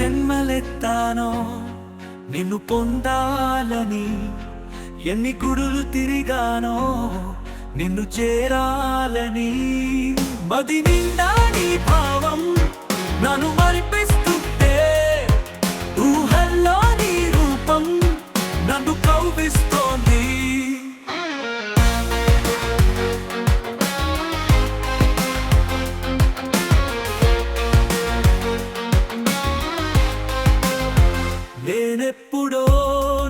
జన్మలెత్తానో నిన్ను పొందాలని, ఎన్ని గుడులు తిరిగానో నిన్ను చేరాలని. మది నిండా నీ భావం నన్ను మరిపిస్తుంటే, ఊహల్లో నీ రూపం నన్ను కవ్విస్తోంది. నేనెప్పుడో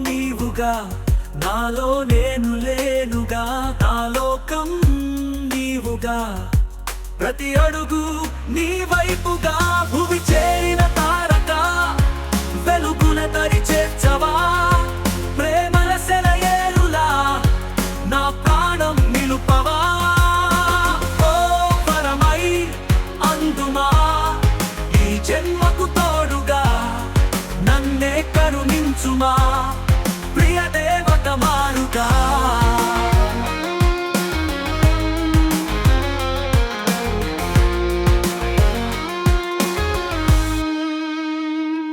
నీవుగా, నాలో నేను లేనుగా, నా లోకం నీవుగా, ప్రతి అడుగు నీ వైపుగా. భూమి చేరిన తారక వెలుగుల తరి చేర్చవా, ప్రేమల సెలయేరులా నా ప్రాణం నిలుపవా. ఓ పరమై అందుమా, ఈ జన్మకు తోడుగా నన్నే కరుణించుమా, ప్రియ దేవత మారుగా.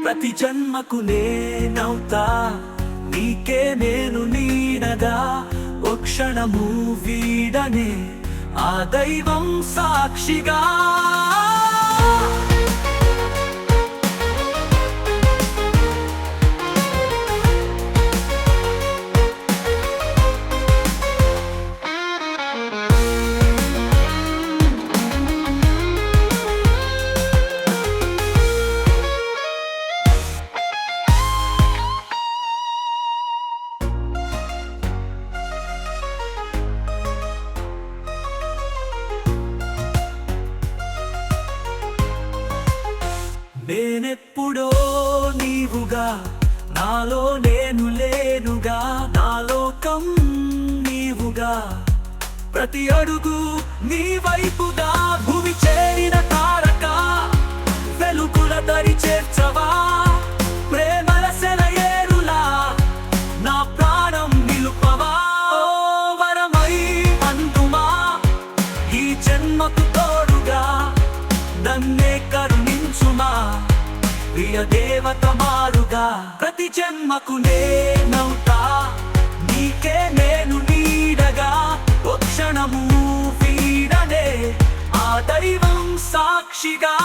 ప్రతి జన్మకు నేనవుతా, నీకే నేను నీడగా, ఓ క్షణము వీడనే ఆ దైవం సాక్షిగా. నేనెప్పుడో నీవుగా, నాలో నేను లేనుగా, నా లోకం నీవుగా, ప్రతి అడుగు నీ వైపుగా. భూమి చేరిన తారక వెలుగుల దరి చేర్చవా, ప్రేమల సెలయేరులా నా ప్రాణం నిలుపవా. ఓ వరమై అందుమా, ఈ జన్మకు తోడుగా నన్నే కరుణించుమా, ప్రియ దేవత మారుగా. ప్రతి జన్మకు నేనవుతా, నీకే నేను నీడగా, ఓ క్షణము వీడనే ఆ దైవం సాక్షిగా.